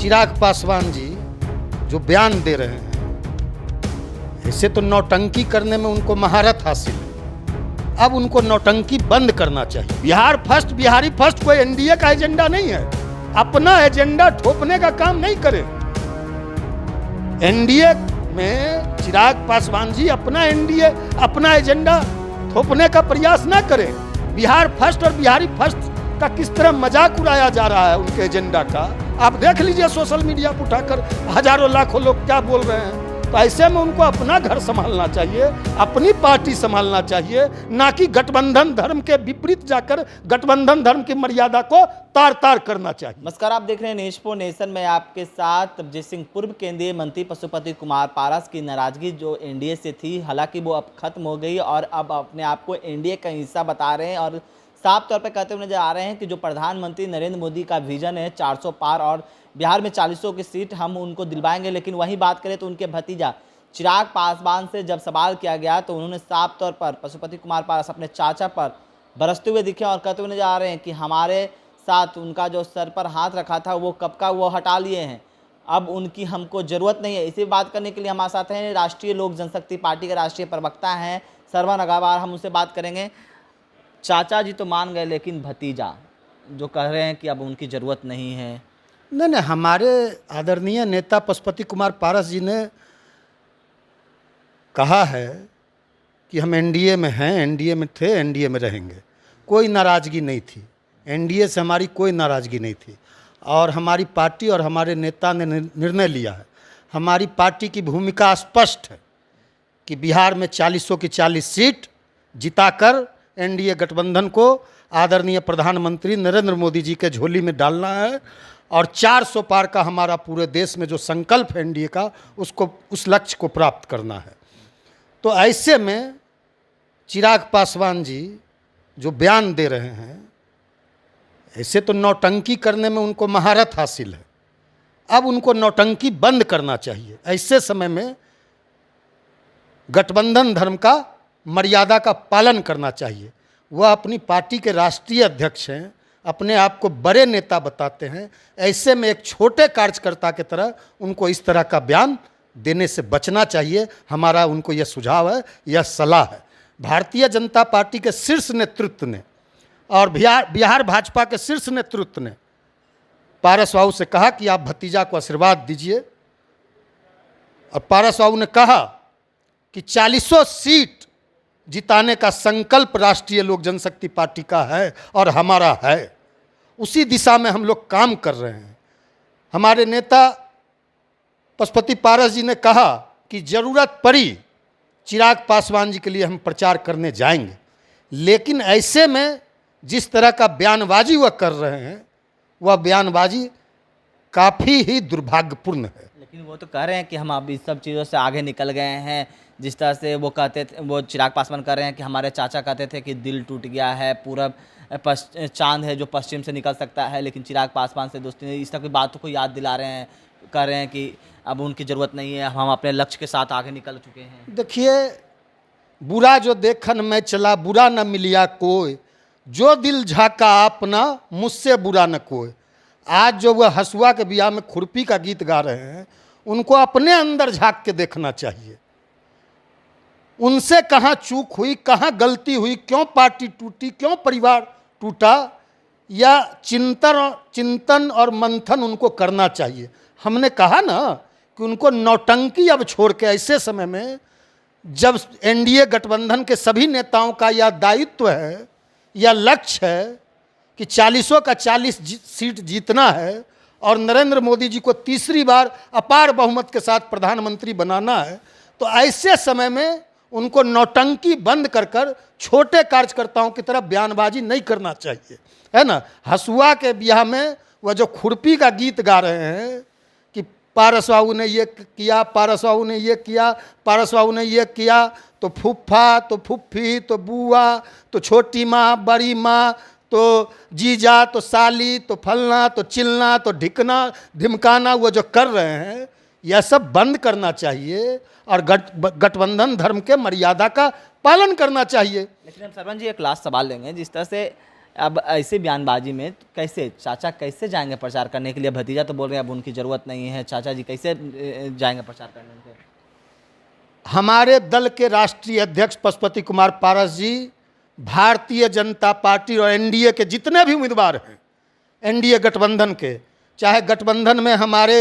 चिराग पासवान जी जो बयान दे रहे हैं, ऐसे तो नौटंकी करने में उनको महारत हासिल है। अब उनको नौटंकी बंद करना चाहिए। बिहार फर्स्ट, बिहारी फर्स्ट कोई एनडीए का एजेंडा नहीं है। अपना एजेंडा थोपने का काम नहीं करें। एनडीए में चिराग पासवान जी अपना एनडीए, अपना एजेंडा थोपने का प्रयास ना करें। बिहार फर्स्ट और बिहारी फर्स्ट का किस तरह मजाक उड़ाया जा रहा है उनके एजेंडा का, आप देख लीजिए सोशल मीडिया पर उठाकर हजारों लाखों लोग क्या बोल रहे हैं। तो ऐसे में उनको अपना घर संभालना चाहिए, अपनी पार्टी संभालना चाहिए, ना कि गठबंधन धर्म के विपरीत जाकर गठबंधन धर्म की मर्यादा को तार तार करना चाहिए। नमस्कार, आप देख रहे हैं नेशपो नेशन में आपके साथ तबजीत सिंह। पूर्व केंद्रीय मंत्री पशुपति कुमार पारस की नाराजगी जो एनडीए से थी, हालांकि वो अब खत्म हो गई और अब अपने आप को एनडीए का हिस्सा बता रहे हैं और साफ तौर पर कहते हुए नजर आ रहे हैं कि जो प्रधानमंत्री नरेंद्र मोदी का विजन है 400 पार और बिहार में 40 की सीट हम उनको दिलवाएंगे। लेकिन वही बात करें तो उनके भतीजा चिराग पासवान से जब सवाल किया गया तो उन्होंने साफ तौर पर पशुपति कुमार पारस अपने चाचा पर बरसते हुए दिखे और कहते हुए नजर आ रहे हैं कि हमारे साथ उनका जो सर पर हाथ रखा था वो कब का वो हटा लिए हैं, अब उनकी हमको ज़रूरत नहीं है। इसी बात करने के लिए हमारे साथ हैं राष्ट्रीय लोक जनशक्ति पार्टी के राष्ट्रीय प्रवक्ता हैं सरवन अग्रवाल। हम उनसे बात करेंगे। चाचा जी तो मान गए, लेकिन भतीजा जो कह रहे हैं कि अब उनकी ज़रूरत नहीं है। नहीं, हमारे आदरणीय नेता पशुपति कुमार पारस जी ने कहा है कि हम एनडीए में हैं, एनडीए में थे, एनडीए में रहेंगे। कोई नाराज़गी नहीं थी, एनडीए से हमारी कोई नाराज़गी नहीं थी और हमारी पार्टी और हमारे नेता ने निर्णय लिया है। हमारी पार्टी की भूमिका स्पष्ट है कि बिहार में 40 की 40 सीट जिताकर एनडीए गठबंधन को आदरणीय प्रधानमंत्री नरेंद्र मोदी जी के झोली में डालना है और 400 पार का हमारा पूरे देश में जो संकल्प है एनडीए का, उसको उस लक्ष्य को प्राप्त करना है। तो ऐसे में चिराग पासवान जी जो बयान दे रहे हैं, ऐसे तो नौटंकी करने में उनको महारत हासिल है। अब उनको नौटंकी बंद करना चाहिए। ऐसे समय में गठबंधन धर्म का मर्यादा का पालन करना चाहिए। वह अपनी पार्टी के राष्ट्रीय अध्यक्ष हैं, अपने आप को बड़े नेता बताते हैं। ऐसे में एक छोटे कार्यकर्ता की तरह उनको इस तरह का बयान देने से बचना चाहिए। हमारा उनको यह सुझाव है, यह सलाह है। भारतीय जनता पार्टी के शीर्ष नेतृत्व ने और बिहार भाजपा के शीर्ष नेतृत्व ने पारस बाबू से कहा कि आप भतीजा को आशीर्वाद दीजिए और पारस बाबू ने कहा कि 40 सीट जिताने का संकल्प राष्ट्रीय लोक जनशक्ति पार्टी का है और हमारा है। उसी दिशा में हम लोग काम कर रहे हैं। हमारे नेता पशुपति पारस जी ने कहा कि ज़रूरत पड़ी चिराग पासवान जी के लिए हम प्रचार करने जाएंगे। लेकिन ऐसे में जिस तरह का बयानबाजी वह कर रहे हैं, वह बयानबाजी काफ़ी ही दुर्भाग्यपूर्ण है। लेकिन वो तो कह रहे हैं कि हम अब इस सब चीज़ों से आगे निकल गए हैं। जिस तरह से वो कहते थे, वो चिराग पासवान कह रहे हैं कि हमारे चाचा कहते थे कि दिल टूट गया है, पूरब चांद है जो पश्चिम से निकल सकता है, लेकिन चिराग पासवान से दोस्ती नहीं। इस तरह की बातों को याद दिला रहे हैं, कह रहे हैं कि अब उनकी ज़रूरत नहीं है, हम अपने लक्ष्य के साथ आगे निकल चुके हैं। देखिए, बुरा जो देखन में चला बुरा न मिलिया कोई, जो दिल झाका अपना मुझसे बुरा न कोई। आज जो वह हसुआ के बियाह में खुरपी का गीत गा रहे हैं, उनको अपने अंदर झांक के देखना चाहिए। उनसे कहाँ चूक हुई, कहाँ गलती हुई, क्यों पार्टी टूटी, क्यों परिवार टूटा, या चिंतन और मंथन उनको करना चाहिए। हमने कहा ना कि उनको नौटंकी अब छोड़ के, ऐसे समय में जब एनडीए गठबंधन के सभी नेताओं का यह दायित्व है, यह लक्ष्य है कि 40 का 40 सीट जीतना है और नरेंद्र मोदी जी को तीसरी बार अपार बहुमत के साथ प्रधानमंत्री बनाना है, तो ऐसे समय में उनको नौटंकी बंद कर छोटे कार्यकर्ताओं की तरह बयानबाजी नहीं करना चाहिए, है ना। हसुआ के ब्याह में वह जो खुरपी का गीत गा रहे हैं कि पारस बाबू ने ये किया, पारस बाबू ने ये किया, पारस बाबू ने ये किया, तो फूफा, तो फुफ्फी, तो बुआ, तो छोटी माँ, बड़ी माँ, तो जीजा, तो साली, तो फलना, तो चिलना, तो ढिकना ढिमकाना, वो जो कर रहे हैं, यह सब बंद करना चाहिए और गठबंधन धर्म के मर्यादा का पालन करना चाहिए। लेकिन हम सरवन जी एक लास्ट सवाल लेंगे। जिस तरह से अब ऐसे बयानबाजी में कैसे चाचा कैसे जाएंगे प्रचार करने के लिए? भतीजा तो बोल रहे हैं अब उनकी ज़रूरत नहीं है, चाचा जी कैसे जाएंगे प्रचार करने के लिए? हमारे दल के राष्ट्रीय अध्यक्ष पशुपति कुमार पारस जी भारतीय जनता पार्टी और एनडीए के जितने भी उम्मीदवार हैं, एनडीए गठबंधन के, चाहे गठबंधन में हमारे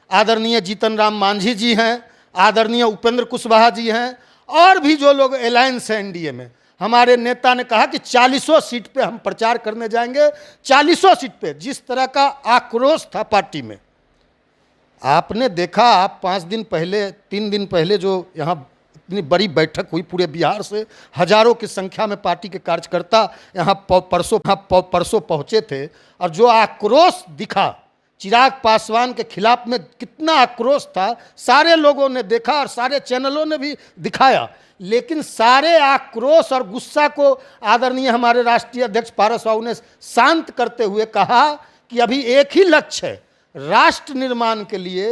आदरणीय जीतन राम मांझी जी हैं, आदरणीय उपेंद्र कुशवाहा जी हैं, और भी जो लोग अलायंस हैं एनडीए में, हमारे नेता ने कहा कि 40 सीट पे हम प्रचार करने जाएंगे। 40 सीट पे जिस तरह का आक्रोश था पार्टी में, आपने देखा, आप 5 दिन पहले 3 दिन पहले जो यहाँ इतनी बड़ी बैठक हुई पूरे बिहार से, हजारों की संख्या में पार्टी के कार्यकर्ता यहाँ परसों पहुँचे थे, और जो आक्रोश दिखा चिराग पासवान के खिलाफ में, कितना आक्रोश था, सारे लोगों ने देखा और सारे चैनलों ने भी दिखाया। लेकिन सारे आक्रोश और गुस्सा को आदरणीय हमारे राष्ट्रीय अध्यक्ष पारस बाबू ने शांत करते हुए कहा कि अभी एक ही लक्ष्य है, राष्ट्र निर्माण के लिए,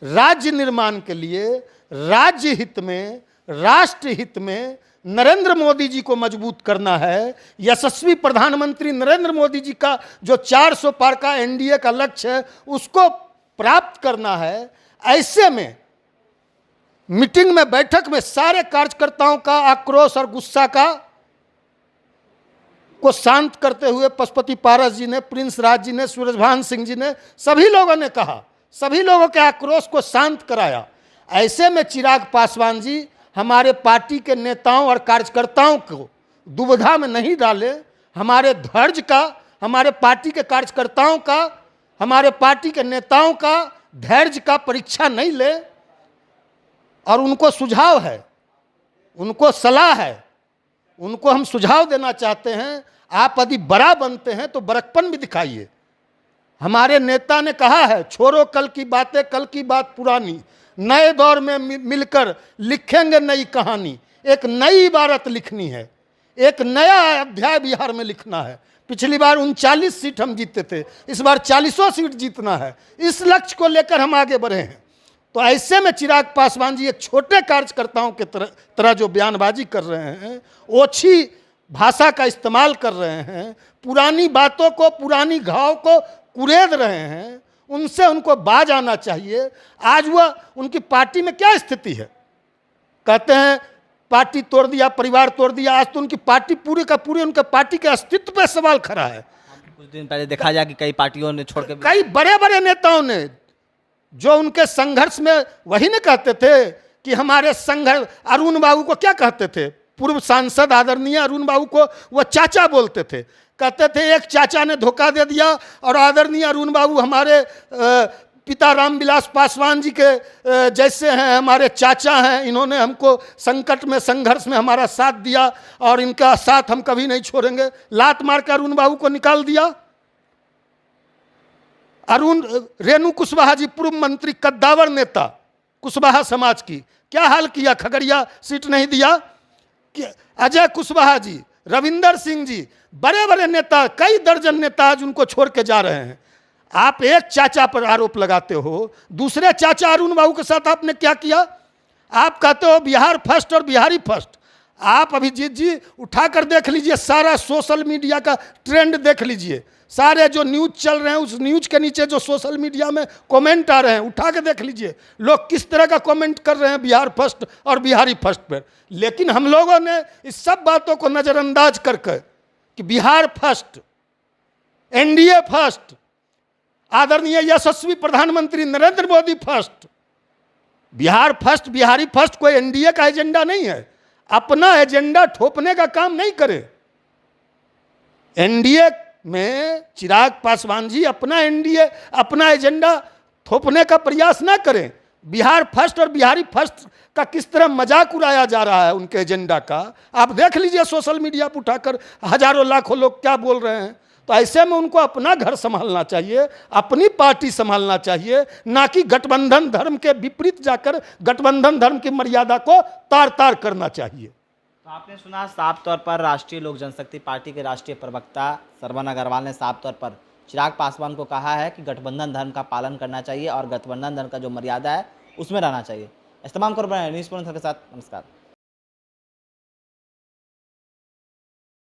राज्य निर्माण के लिए, राज्य हित में, राष्ट्र हित में नरेंद्र मोदी जी को मजबूत करना है। यशस्वी प्रधानमंत्री नरेंद्र मोदी जी का जो 400 पार का एनडीए का लक्ष्य है उसको प्राप्त करना है। ऐसे में मीटिंग में, बैठक में सारे कार्यकर्ताओं का आक्रोश और गुस्सा को शांत करते हुए पशुपति पारस जी ने, प्रिंस राज जी ने, सूरजभान सिंह जी ने, सभी लोगों ने कहा, सभी लोगों के आक्रोश को शांत कराया। ऐसे में चिराग पासवान जी हमारे पार्टी के नेताओं और कार्यकर्ताओं को दुविधा में नहीं डाले, हमारे धैर्य का, हमारे पार्टी के कार्यकर्ताओं का, हमारे पार्टी के नेताओं का धैर्य का परीक्षा नहीं ले, और उनको सुझाव है, उनको सलाह है, उनको हम सुझाव देना चाहते हैं, आप यदि बड़ा बनते हैं तो बड़कपन भी दिखाइए। हमारे नेता ने कहा है, छोड़ो कल की बातें, कल की बात पुरानी, नए दौर में मिलकर लिखेंगे नई कहानी। एक नई इबारत लिखनी है, एक नया अध्याय बिहार में लिखना है। पिछली बार 39 सीट हम जीते थे, इस बार 40 सीट जीतना है। इस लक्ष्य को लेकर हम आगे बढ़े हैं। तो ऐसे में चिराग पासवान जी एक छोटे कार्यकर्ताओं के तरह जो बयानबाजी कर रहे हैं, ओछी भाषा का इस्तेमाल कर रहे हैं, पुरानी बातों को, पुरानी घाव को कुरेद रहे हैं, उनसे उनको बाज आना चाहिए। आज वह उनकी पार्टी में क्या स्थिति है, कहते हैं पार्टी तोड़ दिया, परिवार तोड़ दिया। आज तो उनकी पार्टी पूरी का पूरी, उनके पार्टी के अस्तित्व पे सवाल खड़ा है। कुछ दिन पहले देखा जाए कि कई पार्टियों ने छोड़ के, कई बड़े बड़े नेताओं ने जो उनके संघर्ष में, वही ने कहते थे कि हमारे संघर्ष, अरुण बाबू को क्या कहते थे, पूर्व सांसद आदरणीय अरुण बाबू को वो चाचा बोलते थे, कहते थे एक चाचा ने धोखा दे दिया, और आदरणीय अरुण बाबू हमारे पिता रामविलास पासवान जी के जैसे हैं, हमारे चाचा हैं, इन्होंने हमको संकट में, संघर्ष में हमारा साथ दिया, और इनका साथ हम कभी नहीं छोड़ेंगे। लात मार कर अरुण बाबू को निकाल दिया। रेणु कुशवाहा जी, पूर्व मंत्री, कद्दावर नेता, कुशवाहा समाज की, क्या हाल किया, खगड़िया सीट नहीं दिया। कि अजय कुशवाहा जी, रविंदर सिंह जी, बड़े बड़े नेता, कई दर्जन नेता आज उनको छोड़ के जा रहे हैं। आप एक चाचा पर आरोप लगाते हो, दूसरे चाचा अरुण बाबू के साथ आपने क्या किया। आप कहते हो बिहार फर्स्ट और बिहारी फर्स्ट। आप अभिजीत जी उठाकर देख लीजिए, सारा सोशल मीडिया का ट्रेंड देख लीजिए, सारे जो न्यूज चल रहे हैं उस न्यूज के नीचे जो सोशल मीडिया में कमेंट आ रहे हैं, उठा के देख लीजिए लोग किस तरह का कमेंट कर रहे हैं बिहार फर्स्ट और बिहारी फर्स्ट पर। लेकिन हम लोगों ने इस सब बातों को नज़रअंदाज करके कि बिहार फर्स्ट, एनडीए फर्स्ट, आदरणीय यशस्वी प्रधानमंत्री Narendra Modi first, Bihar first, Bihari first कोई एनडीए का एजेंडा नहीं है। अपना एजेंडा थोपने का काम नहीं करे। एनडीए में चिराग पासवान जी अपना एनडीए, अपना एजेंडा थोपने का प्रयास ना करें। बिहार फर्स्ट और बिहारी फर्स्ट का किस तरह मजाक उड़ाया जा रहा है उनके एजेंडा का, आप देख लीजिए सोशल मीडिया पर उठाकर हजारों लाखों लोग क्या बोल रहे हैं। तो ऐसे में उनको अपना घर संभालना चाहिए, अपनी पार्टी संभालना चाहिए, ना कि गठबंधन धर्म के विपरीत जाकर गठबंधन धर्म की मर्यादा को तार तार करना चाहिए। तो आपने सुना, साफ तौर पर राष्ट्रीय लोक जनशक्ति पार्टी के राष्ट्रीय प्रवक्ता सरवन अग्रवाल ने साफ तौर पर चिराग पासवान को कहा है कि गठबंधन धर्म का पालन करना चाहिए और गठबंधन धर्म का जो मर्यादा है उसमें रहना चाहिए। इस तमाम खबरें न्यूज़ के साथ, नमस्कार।